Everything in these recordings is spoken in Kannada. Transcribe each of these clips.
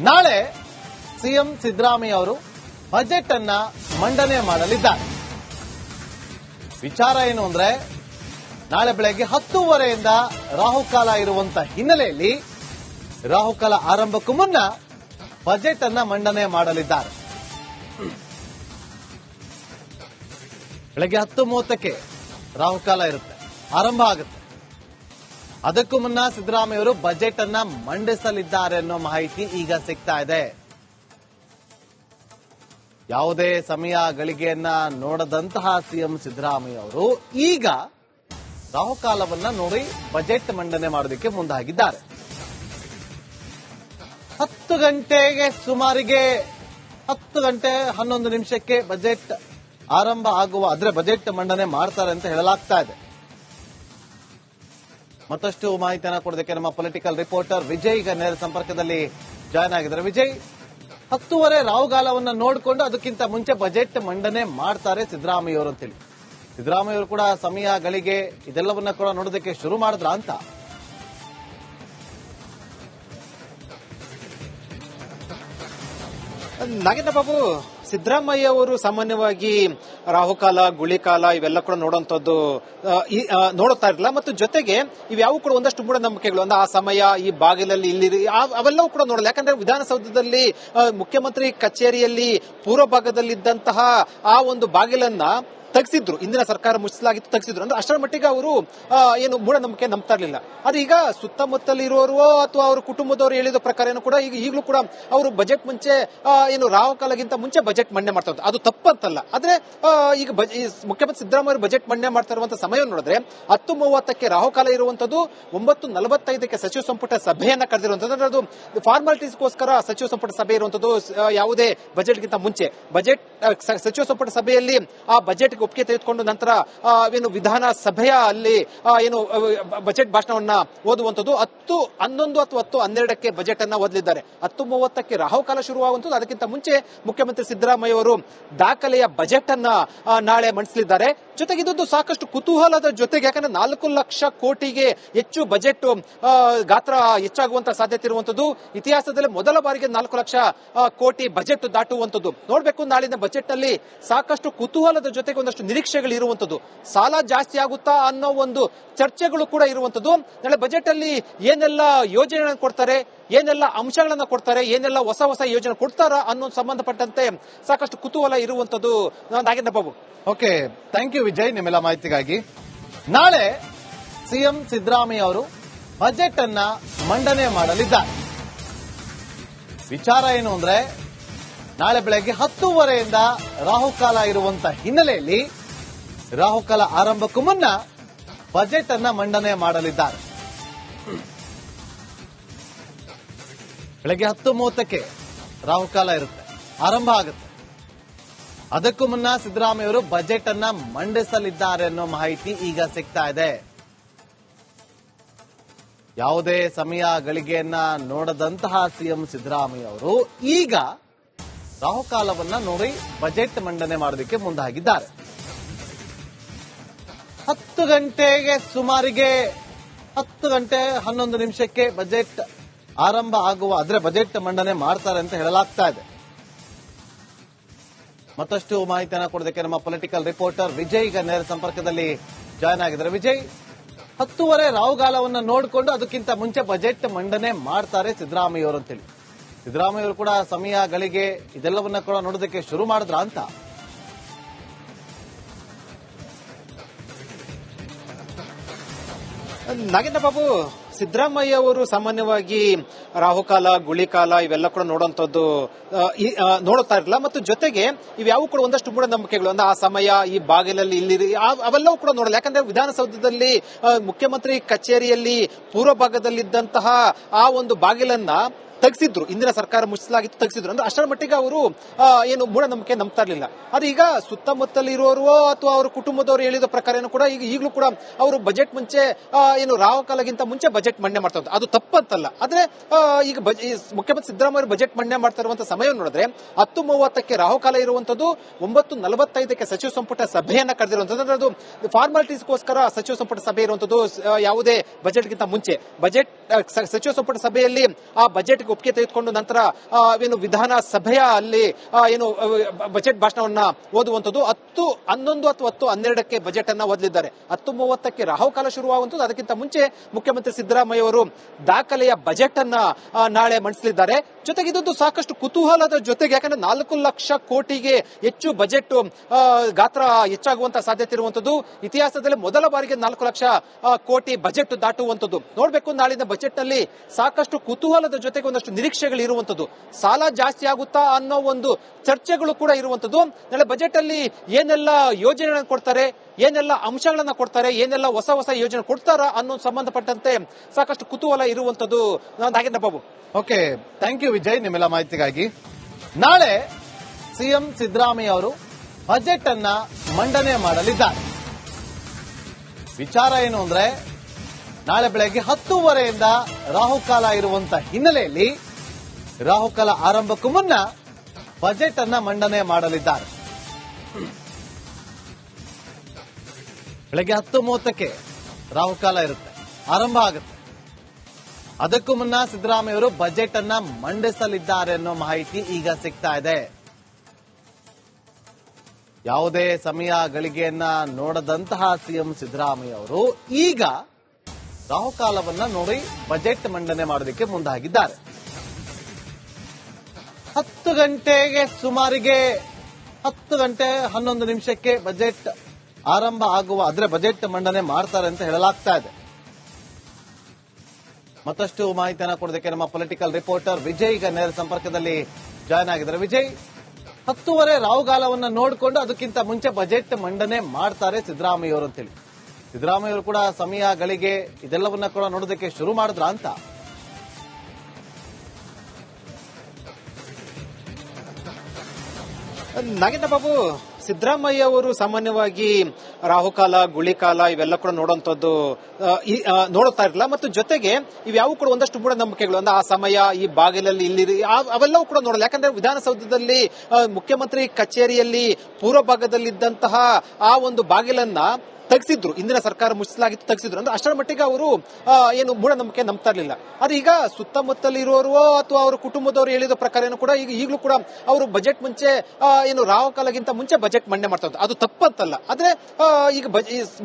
ನಾಳೆ ಸಿಎಂ ಸಿದ್ದರಾಮಯ್ಯ ಅವರು ಬಜೆಟ್ ಅನ್ನ ಮಂಡನೆ ಮಾಡಲಿದ್ದಾರೆ. ವಿಚಾರ ಏನು ಅಂದ್ರೆ, ನಾಳೆ ಬೆಳಗ್ಗೆ 10:30ಯಿಂದ ರಾಹುಕಾಲ ಇರುವಂತ ಹಿನ್ನೆಲೆಯಲ್ಲಿ ರಾಹುಕಾಲ ಆರಂಭಕ್ಕೂ ಮುನ್ನ ಬಜೆಟ್ ಅನ್ನ ಮಂಡನೆ ಮಾಡಲಿದ್ದಾರೆ. ಬೆಳಗ್ಗೆ 10:30ಕ್ಕೆ ರಾಹುಕಾಲ ಇರುತ್ತೆ, ಆರಂಭ ಆಗುತ್ತೆ. ಅದಕ್ಕೂ ಮುನ್ನ ಸಿದ್ದರಾಮಯ್ಯ ಅವರು ಬಜೆಟ್ ಅನ್ನ ಮಂಡಿಸಲಿದ್ದಾರೆ ಅನ್ನೋ ಮಾಹಿತಿ ಈಗ ಸಿಗ್ತಾ ಇದೆ. ಯಾವುದೇ ಸಮಯ ಗಳಿಗೆಯನ್ನ ನೋಡದಂತಹ ಸಿಎಂ ಸಿದ್ದರಾಮಯ್ಯ ಅವರು ಈಗ ರಾಹುಕಾಲವನ್ನ ನೋಡಿ ಬಜೆಟ್ ಮಂಡನೆ ಮಾಡೋದಕ್ಕೆ ಮುಂದಾಗಿದ್ದಾರೆ. 10 ಗಂಟೆಗೆ ಸುಮಾರಿಗೆ 10 ಗಂಟೆ 11 ನಿಮಿಷಕ್ಕೆ ಬಜೆಟ್ ಆರಂಭ ಆದ್ರೆ ಬಜೆಟ್ ಮಂಡನೆ ಮಾಡ್ತಾರೆ ಅಂತ ಹೇಳಲಾಗ್ತಾ ಇದೆ. ಮತ್ತಷ್ಟು ಮಾಹಿತಿಯನ್ನು ಕೊಡೋದಕ್ಕೆ ನಮ್ಮ ಪೊಲಿಟಿಕಲ್ ರಿಪೋರ್ಟರ್ ವಿಜಯ್ ಈಗ ನೇರ ಸಂಪರ್ಕದಲ್ಲಿ ಜಾಯ್ನ್ ಆಗಿದ್ದಾರೆ. ವಿಜಯ್, 10:30 ರಾಹುಕಾಲವನ್ನ ನೋಡಿಕೊಂಡು ಅದಕ್ಕಿಂತ ಮುಂಚೆ ಬಜೆಟ್ ಮಂಡನೆ ಮಾಡ್ತಾರೆ ಸಿದ್ದರಾಮಯ್ಯ ಅವರು ಅಂತೇಳಿ, ಸಿದ್ದರಾಮಯ್ಯ ಅವರು ಕೂಡ ಸಮಯ ಗಳಿಗೆ ಇದೆಲ್ಲವನ್ನ ಕೂಡ ನೋಡೋದಕ್ಕೆ ಶುರು ಮಾಡಿದ್ರ ಅಂತ? ನಾಗೇಂದ್ರ ಬಾಬು, ಸಿದ್ದರಾಮಯ್ಯ ಅವರು ಸಾಮಾನ್ಯವಾಗಿ ರಾಹುಕಾಲ, ಗುಳಿಕಾಲ ಇವೆಲ್ಲ ಕೂಡ ನೋಡುವಂತದ್ದು ನೋಡುತ್ತಾ ಇರಲಿಲ್ಲ. ಮತ್ತು ಜೊತೆಗೆ ಇವ್ಯಾವು ಕೂಡ ಒಂದಷ್ಟು ಮೂಢನಂಬಿಕೆಗಳು ಅಂದ್ರೆ ಆ ಸಮಯ ಈ ಬಾಗಿಲಲ್ಲಿ ಇಲ್ಲಿ ಅವೆಲ್ಲವೂ ಕೂಡ ನೋಡಲ್ಲ. ಯಾಕಂದ್ರೆ ವಿಧಾನಸೌಧದಲ್ಲಿ ಮುಖ್ಯಮಂತ್ರಿ ಕಚೇರಿಯಲ್ಲಿ ಪೂರ್ವ ಭಾಗದಲ್ಲಿದ್ದಂತಹ ಆ ಒಂದು ಬಾಗಿಲನ್ನ ತೆಗೆಸಿದ್ರು, ಇಂದಿನ ಸರ್ಕಾರ ಮುಚ್ಚಲಾಗಿತ್ತು, ತೆಗೆಸಿದ್ರು. ಅಂದ್ರೆ ಅಷ್ಟರ ಮಟ್ಟಿಗೆ ಅವರು ಏನು ಮೂಢನಂಬಿಕೆ ನಂಬ್ತಾ ಇರಲಿಲ್ಲ. ಆದ್ರೆ ಈಗ ಸುತ್ತಮುತ್ತಲಿರುವವರು ಅಥವಾ ಅವರ ಕುಟುಂಬದವರು ಹೇಳಿದ ಪ್ರಕಾರ ಕೂಡ ಈಗಲೂ ಕೂಡ ಅವರು ಬಜೆಟ್ ಮುಂಚೆ ಏನು ರಾಹುಕಾಲಗಿಂತ ಮುಂಚೆ ಬಜೆಟ್ ಮಂಡನೆ ಮಾಡ್ತಾ ಇದ್ದಾರೆ. ಅದು ತಪ್ಪಂತಲ್ಲ. ಆದ್ರೆ ಈಗ ಮುಖ್ಯಮಂತ್ರಿ ಸಿದ್ದರಾಮಯ್ಯ ಬಜೆಟ್ ಮಂಡನೆ ಮಾಡ್ತಾ ಇರುವಂತಹ ಸಮಯ ನೋಡಿದ್ರೆ 10:30ಕ್ಕೆ ರಾಹುಕಾಲ ಇರುವಂತದ್ದು, 9:45ಕ್ಕೆ ಸಚಿವ ಸಂಪುಟ ಸಭೆಯನ್ನ ಕರೆದಿರುವಂತದ್ದು. ಅದು ಫಾರ್ಮಾಲಿಟೀಸ್ಗೋಸ್ಕರ ಸಚಿವ ಸಂಪುಟ ಸಭೆ ಇರುವಂತದ್ದು, ಯಾವುದೇ ಬಜೆಟ್ಗಿಂತ ಮುಂಚೆ. ಬಜೆಟ್ ಸಚಿವ ಸಂಪುಟ ಸಭೆಯಲ್ಲಿ ಆ ಬಜೆಟ್ ಒಪ್ಪಿಗೆ ತೆಗೆದುಕೊಂಡು ನಂತರ ಏನು ವಿಧಾನಸಭೆಯ ಅಲ್ಲಿ ಏನು ಬಜೆಟ್ ಭಾಷಣವನ್ನ ಓದುವಂತದ್ದು. 10:11 ಅಥವಾ 10:12ಕ್ಕೆ ಬಜೆಟ್ ಅನ್ನ ಓದಲಿದ್ದಾರೆ. 10:30ಕ್ಕೆ ರಾಹುಕಾಲ ಶುರುವಾಗುವಂತದ್ದು. ಅದಕ್ಕಿಂತ ಮುಂಚೆ ಮುಖ್ಯಮಂತ್ರಿ ಸಿದ್ದರಾಮಯ್ಯ ಅವರು ದಾಖಲೆಯ ಬಜೆಟ್ ಅನ್ನ ನಾಳೆ ಮಂಡಿಸಲಿದ್ದಾರೆ. ಜೊತೆಗೆ ಇದೊಂದು ಸಾಕಷ್ಟು ಕುತೂಹಲದ ಜೊತೆಗೆ, ಯಾಕಂದ್ರೆ 4 ಲಕ್ಷ ಕೋಟಿಗೆ ಹೆಚ್ಚು ಬಜೆಟ್ ಗಾತ್ರ ಹೆಚ್ಚಾಗುವಂತಹ ಸಾಧ್ಯತೆ ಇರುವಂತದ್ದು. ಇತಿಹಾಸದಲ್ಲಿ ಮೊದಲ ಬಾರಿಗೆ 4 ಲಕ್ಷ ಕೋಟಿ ಬಜೆಟ್ ದಾಟುವಂತದ್ದು ನೋಡಬೇಕು. ನಾಳಿನ ಬಜೆಟ್ ನಲ್ಲಿ ಸಾಕಷ್ಟು ಕುತೂಹಲದ ಜೊತೆಗೆ ಒಂದಷ್ಟು ನಿರೀಕ್ಷೆಗಳು ಇರುವಂತದ್ದು. ಸಾಲ ಜಾಸ್ತಿ ಆಗುತ್ತಾ ಅನ್ನೋ ಒಂದು ಚರ್ಚೆಗಳು ಕೂಡ ಇರುವಂತದ್ದು. ನಾಳೆ ಬಜೆಟ್ ಅಲ್ಲಿ ಏನೆಲ್ಲ ಯೋಜನೆಗಳನ್ನು ಕೊಡ್ತಾರೆ, ಏನೆಲ್ಲ ಅಂಶಗಳನ್ನ ಕೊಡ್ತಾರೆ, ಏನೆಲ್ಲ ಹೊಸ ಹೊಸ ಯೋಜನೆ ಕೊಡ್ತಾರ ಅನ್ನೋ ಸಂಬಂಧಪಟ್ಟಂತೆ ಸಾಕಷ್ಟು ಕುತೂಹಲ ಇರುವಂತದ್ದು. Nagendra Babu. Okay, thank you Vijay ನಿಮ್ಮೆಲ್ಲ ಮಾಹಿತಿಗಾಗಿ. ನಾಳೆ ಸಿಎಂ ಸಿದ್ದರಾಮಯ್ಯ ಅವರು ಬಜೆಟ್ ಅನ್ನ ಮಂಡನೆ ಮಾಡಲಿದ್ದಾರೆ. ವಿಚಾರ ಏನು ಅಂದ್ರೆ, ನಾಳೆ ಬೆಳಗ್ಗೆ 10:30ಯಿಂದ ರಾಹುಕಾಲ ಇರುವಂತ ಹಿನ್ನೆಲೆಯಲ್ಲಿ ರಾಹುಕಾಲ ಆರಂಭಕ್ಕೂ ಮುನ್ನ ಬಜೆಟ್ ಅನ್ನ ಮಂಡನೆ ಮಾಡಲಿದ್ದಾರೆ. ಬೆಳಗ್ಗೆ 10:30ಕ್ಕೆ ರಾಹುಕಾಲ ಇರುತ್ತೆ, ಆರಂಭ ಆಗುತ್ತೆ. ಅದಕ್ಕೂ ಮುನ್ನ ಸಿದ್ದರಾಮಯ್ಯ ಅವರು ಬಜೆಟ್ ಅನ್ನ ಮಂಡಿಸಲಿದ್ದಾರೆ ಅನ್ನೋ ಮಾಹಿತಿ ಈಗ ಸಿಗ್ತಾ ಇದೆ. ಯಾವುದೇ ಸಮಯ ಗಳಿಗೆಯನ್ನ ನೋಡದಂತಹ ಸಿಎಂ ಸಿದ್ದರಾಮಯ್ಯ ಅವರು ಈಗ ರಾಹುಕಾಲವನ್ನ ನೋಡಿ ಬಜೆಟ್ ಮಂಡನೆ ಮಾಡೋದಕ್ಕೆ ಮುಂದಾಗಿದ್ದಾರೆ. 10 ಗಂಟೆಗೆ ಸುಮಾರಿಗೆ 10 ಗಂಟೆ 11 ನಿಮಿಷಕ್ಕೆ ಬಜೆಟ್ ಆರಂಭ ಆದ್ರೆ ಬಜೆಟ್ ಮಂಡನೆ ಮಾಡ್ತಾರೆ ಅಂತ ಹೇಳಲಾಗ್ತಾ ಇದೆ. ಮತ್ತಷ್ಟು ಮಾಹಿತಿಯನ್ನು ಕೊಡೋದಕ್ಕೆ ನಮ್ಮ ಪೊಲಿಟಿಕಲ್ ರಿಪೋರ್ಟರ್ ವಿಜಯ್ ಈಗ ನೇರ ಸಂಪರ್ಕದಲ್ಲಿ ಜಾಯ್ನ್ ಆಗಿದ್ದಾರೆ. ವಿಜಯ್, 10:30 ರಾಹುಕಾಲವನ್ನ ನೋಡಿಕೊಂಡು ಅದಕ್ಕಿಂತ ಮುಂಚೆ ಬಜೆಟ್ ಮಂಡನೆ ಮಾಡ್ತಾರೆ ಸಿದ್ದರಾಮಯ್ಯ ಅವರು ಅಂತೇಳಿ, ಸಿದ್ದರಾಮಯ್ಯ ಅವರು ಕೂಡ ಸಮಯ ಗಳಿಗೆ ಇದೆಲ್ಲವನ್ನ ಕೂಡ ನೋಡೋದಕ್ಕೆ ಶುರು ಮಾಡಿದ್ರ ಅಂತ? ನಾಗೇಂದ್ರ ಬಾಬು, ಸಿದ್ದರಾಮಯ್ಯ ಅವರು ಸಾಮಾನ್ಯವಾಗಿ ರಾಹುಕಾಲ, ಗುಳಿಕಾಲ ಇವೆಲ್ಲ ಕೂಡ ನೋಡುವಂತದ್ದು ನೋಡುತ್ತಾ ಇರಲಿಲ್ಲ. ಮತ್ತು ಜೊತೆಗೆ ಇವ್ಯಾವು ಕೂಡ ಒಂದಷ್ಟು ಮೂಢನಂಬಿಕೆಗಳು ಅಂದ್ರೆ ಆ ಸಮಯ ಈ ಬಾಗಿಲಲ್ಲಿ ಇಲ್ಲಿ ಅವೆಲ್ಲವೂ ಕೂಡ ನೋಡಲ್ಲ. ಯಾಕಂದ್ರೆ ವಿಧಾನಸೌಧದಲ್ಲಿ ಮುಖ್ಯಮಂತ್ರಿ ಕಚೇರಿಯಲ್ಲಿ ಪೂರ್ವ ಭಾಗದಲ್ಲಿದ್ದಂತಹ ಆ ಒಂದು ಬಾಗಿಲನ್ನ ತೆಗೆಸಿದ್ರು, ಇಂದಿನ ಸರ್ಕಾರ ಮುಚ್ಚಲಾಗಿತ್ತು, ತೆಗೆಸಿದ್ರು. ಅಂದ್ರೆ ಅಷ್ಟರ ಮಟ್ಟಿಗೆ ಅವರು ಏನು ಮೂಢನಂಬಿಕೆ ನಂಬ್ತಾ ಇರಲಿಲ್ಲ. ಆದ್ರೆ ಈಗ ಸುತ್ತಮುತ್ತಲಿರುವವರು ಅಥವಾ ಅವರ ಕುಟುಂಬದವರು ಹೇಳಿದ ಪ್ರಕಾರ ಕೂಡ ಈಗಲೂ ಕೂಡ ಅವರು ಬಜೆಟ್ ಮುಂಚೆ ಏನು ರಾಹುಕಾಲಗಿಂತ ಮುಂಚೆ ಬಜೆಟ್ ಮಂಡನೆ ಮಾಡ್ತಾ ಇದ್ದಾರೆ. ಅದು ತಪ್ಪಂತಲ್ಲ. ಆದ್ರೆ ಈಗ ಮುಖ್ಯಮಂತ್ರಿ ಸಿದ್ದರಾಮಯ್ಯ ಬಜೆಟ್ ಮಂಡನೆ ಮಾಡ್ತಾ ಇರುವಂತಹ ಸಮಯ ನೋಡಿದ್ರೆ 10:30ಕ್ಕೆ ರಾಹುಕಾಲ ಇರುವಂತದ್ದು, 9:45ಕ್ಕೆ ಸಚಿವ ಸಂಪುಟ ಸಭೆಯನ್ನ ಕರೆದಿರುವಂತದ್ದು. ಅದು ಫಾರ್ಮಾಲಿಟೀಸ್ಗೋಸ್ಕರ ಸಚಿವ ಸಂಪುಟ ಸಭೆ ಇರುವಂತದ್ದು, ಯಾವುದೇ ಬಜೆಟ್ಗಿಂತ ಮುಂಚೆ. ಬಜೆಟ್ ಸಚಿವ ಸಂಪುಟ ಸಭೆಯಲ್ಲಿ ಆ ಬಜೆಟ್ ಬಜೆಟ್ಗೆ ಒಪ್ಪಿಗೆ ತೆಗೆದುಕೊಂಡು ನಂತರ ಏನು ವಿಧಾನಸಭೆಯ ಅಲ್ಲಿ ಏನು ಬಜೆಟ್ ಭಾಷಣವನ್ನ ಓದುವಂತದ್ದು 10:11 ಅಥವಾ 10:12ಕ್ಕೆ ಬಜೆಟ್ ಅನ್ನ ಓದಲಿದ್ದಾರೆ. 10:30ಕ್ಕೆ ರಾಹುಕಾಲ ಶುರುವಾಗುವಂತದ್ದು. ಅದಕ್ಕಿಂತ ಮುಂಚೆ ಮುಖ್ಯಮಂತ್ರಿ ಸಿದ್ದರಾಮಯ್ಯ ಅವರು ದಾಖಲೆಯ ಬಜೆಟ್ ಅನ್ನ ನಾಳೆ ಮಂಡಿಸಲಿದ್ದಾರೆ. ಜೊತೆಗೆ ಇದೊಂದು ಸಾಕಷ್ಟು ಕುತೂಹಲದ ಜೊತೆಗೆ, ಯಾಕಂದ್ರೆ 4 ಲಕ್ಷ ಕೋಟಿಗೆ ಹೆಚ್ಚು ಬಜೆಟ್ ಗಾತ್ರ ಹೆಚ್ಚಾಗುವಂತಹ ಸಾಧ್ಯತೆ ಇರುವಂತದ್ದು. ಇತಿಹಾಸದಲ್ಲಿ ಮೊದಲ ಬಾರಿಗೆ 4 ಲಕ್ಷ ಕೋಟಿ ಬಜೆಟ್ ದಾಟುವಂತದ್ದು ನೋಡ್ಬೇಕು. ನಾಳಿನ ಬಜೆಟ್ ನಲ್ಲಿ ಸಾಕಷ್ಟು ಕುತೂಹಲದ ಜೊತೆಗೆ ಒಂದಷ್ಟು ನಿರೀಕ್ಷೆಗಳು ಇರುವಂತದ್ದು. ಸಾಲ ಜಾಸ್ತಿ ಆಗುತ್ತಾ ಅನ್ನೋ ಒಂದು ಚರ್ಚೆಗಳು ಕೂಡ ಇರುವಂತದ್ದು. ನಾಳೆ ಬಜೆಟ್ ಅಲ್ಲಿ ಏನೆಲ್ಲ ಯೋಜನೆಗಳನ್ನು ಕೊಡ್ತಾರೆ, ಏನೆಲ್ಲ ಅಂಶಗಳನ್ನ ಕೊಡ್ತಾರೆ, ಏನೆಲ್ಲ ಹೊಸ ಹೊಸ ಯೋಜನೆ ಕೊಡ್ತಾರ ಅನ್ನೋ ಸಂಬಂಧಪಟ್ಟಂತೆ ಸಾಕಷ್ಟು ಕುತೂಹಲ ಇರುವಂತದ್ದು. Nagendra Babu. Okay, thank you Vijay ನಿಮ್ಮೆಲ್ಲ ಮಾಹಿತಿಗಾಗಿ. ನಾಳೆ ಸಿಎಂ ಸಿದ್ದರಾಮಯ್ಯ ಅವರು ಬಜೆಟ್ ಅನ್ನ ಮಂಡನೆ ಮಾಡಲಿದ್ದಾರೆ. ವಿಚಾರ ಏನು ಅಂದ್ರೆ, ನಾಳೆ ಬೆಳಗ್ಗೆ 10:30ಯಿಂದ ರಾಹುಕಾಲ ಇರುವಂತ ಹಿನ್ನೆಲೆಯಲ್ಲಿ ರಾಹುಕಾಲ ಆರಂಭಕ್ಕೂ ಮುನ್ನ ಬಜೆಟ್ ಅನ್ನ ಮಂಡನೆ ಮಾಡಲಿದ್ದಾರೆ. ಬೆಳಗ್ಗೆ 10:30ಕ್ಕೆ ರಾಹುಕಾಲ ಇರುತ್ತೆ, ಆರಂಭ ಆಗುತ್ತೆ. ಅದಕ್ಕೂ ಮುನ್ನ ಸಿದ್ದರಾಮಯ್ಯ ಅವರು ಬಜೆಟ್ ಅನ್ನ ಮಂಡಿಸಲಿದ್ದಾರೆ ಅನ್ನೋ ಮಾಹಿತಿ ಈಗ ಸಿಗ್ತಾ ಇದೆ. ಯಾವುದೇ ಸಮಯ ಗಳಿಗೆಯನ್ನ ನೋಡದಂತಹ ಸಿಎಂ ಸಿದ್ದರಾಮಯ್ಯ ಅವರು ಈಗ ರಾಹುಕಾಲವನ್ನ ನೋಡಿ ಬಜೆಟ್ ಮಂಡನೆ ಮಾಡೋದಕ್ಕೆ ಮುಂದಾಗಿದ್ದಾರೆ. 10 ಗಂಟೆಗೆ ಸುಮಾರಿಗೆ 10 ಗಂಟೆ 11 ನಿಮಿಷಕ್ಕೆ ಬಜೆಟ್ ಆರಂಭ ಆಗುವ, ಆದ್ರೆ ಬಜೆಟ್ ಮಂಡನೆ ಮಾಡ್ತಾರೆ ಅಂತ ಹೇಳಲಾಗ್ತಾ ಇದೆ. ಮತ್ತಷ್ಟು ಮಾಹಿತಿಯನ್ನ ಕೊಡೋದಕ್ಕೆ ನಮ್ಮ ಪೊಲಿಟಿಕಲ್ ರಿಪೋರ್ಟರ್ ವಿಜಯ್ ಈಗ ನೇರ ಸಂಪರ್ಕದಲ್ಲಿ ಜಾಯ್ನ್ ಆಗಿದ್ದಾರೆ. ವಿಜಯ್, 10:30 ರಾಹುಗಾಲವನ್ನ ನೋಡಿಕೊಂಡು ಅದಕ್ಕಿಂತ ಮುಂಚೆ ಬಜೆಟ್ ಮಂಡನೆ ಮಾಡ್ತಾರೆ ಸಿದ್ದರಾಮಯ್ಯ ಅವರು ಅಂತೇಳಿ, ಸಿದ್ದರಾಮಯ್ಯ ಅವರು ಕೂಡ ಸಮಯ ಗಳಿಗೆ ಇದೆಲ್ಲವನ್ನ ಕೂಡ ನೋಡೋದಕ್ಕೆ ಶುರು ಮಾಡಿದ್ರ ಅಂತ? ನಾಗೇಂದ್ರ ಬಾಬು, ಸಿದ್ದರಾಮಯ್ಯ ಅವರು ಸಾಮಾನ್ಯವಾಗಿ ರಾಹುಕಾಲ, ಗುಳಿಕಾಲ ಇವೆಲ್ಲ ಕೂಡ ನೋಡುವಂತದ್ದು ನೋಡುತ್ತಾ ಇರಲಿಲ್ಲ. ಮತ್ತು ಜೊತೆಗೆ ಇವ್ಯಾವು ಕೂಡ ಒಂದಷ್ಟು ಮೂಢನಂಬಿಕೆಗಳು, ಅಂದ್ರೆ ಆ ಸಮಯ ಈ ಬಾಗಿಲಲ್ಲಿ ಇಲ್ಲಿ ಅವೆಲ್ಲವೂ ಕೂಡ ನೋಡಲ್ಲ. ಯಾಕಂದ್ರೆ ವಿಧಾನಸೌಧದಲ್ಲಿ ಮುಖ್ಯಮಂತ್ರಿ ಕಚೇರಿಯಲ್ಲಿ ಪೂರ್ವ ಭಾಗದಲ್ಲಿದ್ದಂತಹ ಆ ಒಂದು ಬಾಗಿಲನ್ನ ತೆಗೆಸಿದ್ರು, ಇಂದಿನ ಸರ್ಕಾರ ಮುಚ್ಚಲಾಗಿತ್ತು, ತೆಗೆಸಿದ್ರು. ಅಂದ್ರೆ ಅಷ್ಟರ ಮಟ್ಟಿಗೆ ಅವರು ಏನು ಮೂಢನಂಬಿಕೆ ನಂಬ್ತಾ ಇರಲಿಲ್ಲ. ಆದ್ರೆ ಈಗ ಸುತ್ತಮುತ್ತಲು ಇರುವವರು ಅಥವಾ ಅವರ ಕುಟುಂಬದವರು ಹೇಳಿದ ಪ್ರಕಾರ ಕೂಡ ಈಗಲೂ ಕೂಡ ಅವರು ಬಜೆಟ್ ಮುಂಚೆ ಏನು ರಾಹುಕಾಲಗಿಂತ ಮುಂಚೆ ಬಜೆಟ್ ಮಂಡನೆ ಮಾಡ್ತಾ ಇದ್ರು. ಅದು ತಪ್ಪಂತಲ್ಲ. ಆದ್ರೆ ಈಗ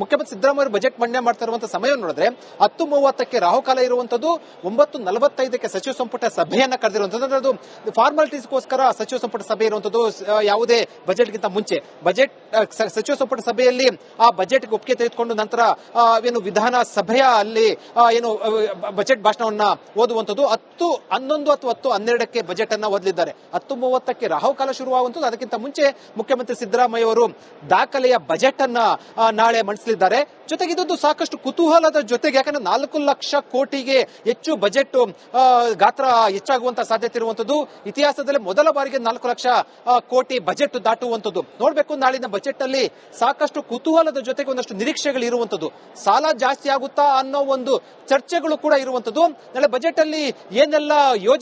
ಮುಖ್ಯಮಂತ್ರಿ ಸಿದ್ದರಾಮಯ್ಯ ಅವರು ಬಜೆಟ್ ಮಂಡನೆ ಮಾಡ್ತಾ ಇರುವಂತಹ ಸಮಯ ನೋಡಿದ್ರೆ 10:30ಕ್ಕೆ ರಾಹುಕಾಲ ಇರುವಂತದ್ದು, 9:45ಕ್ಕೆ ಸಚಿವ ಸಂಪುಟ ಸಭೆಯನ್ನ ಕರೆದಿರುವಂತದ್ದು. ಅಂದ್ರೆ ಅದು ಫಾರ್ಮಾಲಿಟೀಸ್ಗೋಸ್ಕರ ಸಚಿವ ಸಂಪುಟ ಸಭೆ ಇರುವಂತದ್ದು. ಯಾವುದೇ ಬಜೆಟ್ಗಿಂತ ಮುಂಚೆ ಬಜೆಟ್ ಸಚಿವ ಸಂಪುಟ ಸಭೆಯಲ್ಲಿ ಆ ಬಜೆಟ್ ಒಪ್ಪಿಗೆ ತೆಗೆದುಕೊಂಡು ನಂತರ ಏನು ವಿಧಾನಸಭೆಯ ಅಲ್ಲಿ ಏನು ಬಜೆಟ್ ಭಾಷಣವನ್ನ ಓದುವಂತದ್ದು. 10:11 ಅಥವಾ 10:12ಕ್ಕೆ ಬಜೆಟ್ ಅನ್ನ ಓದಲಿದ್ದಾರೆ. 10:30ಕ್ಕೆ ರಾಹುಕಾಲ ಶುರುವಾಗುವಂತದ್ದು. ಅದಕ್ಕಿಂತ ಮುಂಚೆ ಮುಖ್ಯಮಂತ್ರಿ ಸಿದ್ದರಾಮಯ್ಯ ಅವರು ದಾಖಲೆಯ ಬಜೆಟ್ ಅನ್ನ ನಾಳೆ ಮಂಡಿಸಲಿದ್ದಾರೆ. ಜೊತೆಗೆ ಇದೊಂದು ಸಾಕಷ್ಟು ಕುತೂಹಲದ ಜೊತೆಗೆ, ಯಾಕಂದ್ರೆ 4 ಲಕ್ಷ ಕೋಟಿಗೆ ಹೆಚ್ಚು ಬಜೆಟ್ ಗಾತ್ರ ಹೆಚ್ಚಾಗುವಂತಹ ಸಾಧ್ಯತೆ ಇರುವಂತದ್ದು. ಇತಿಹಾಸದಲ್ಲಿ ಮೊದಲ ಬಾರಿಗೆ 4 ಲಕ್ಷ ಕೋಟಿ ಬಜೆಟ್ ದಾಟುವಂತದ್ದು ನೋಡ್ಬೇಕು. ನಾಳಿನ ಬಜೆಟ್ ನಲ್ಲಿ ಸಾಕಷ್ಟು ಕುತೂಹಲದ ಜೊತೆಗೆ ಒಂದಷ್ಟು ನಿರೀಕ್ಷೆಗಳು ಇರುವಂತದ್ದು. ಸಾಲ ಜಾಸ್ತಿ ಆಗುತ್ತಾ ಅನ್ನೋ ಒಂದು ಚರ್ಚೆಗಳು ಕೂಡ ಇರುವಂತದ್ದು. ನಾಳೆ ಬಜೆಟ್ ಅಲ್ಲಿ ಏನೆಲ್ಲ ಯೋಜನೆ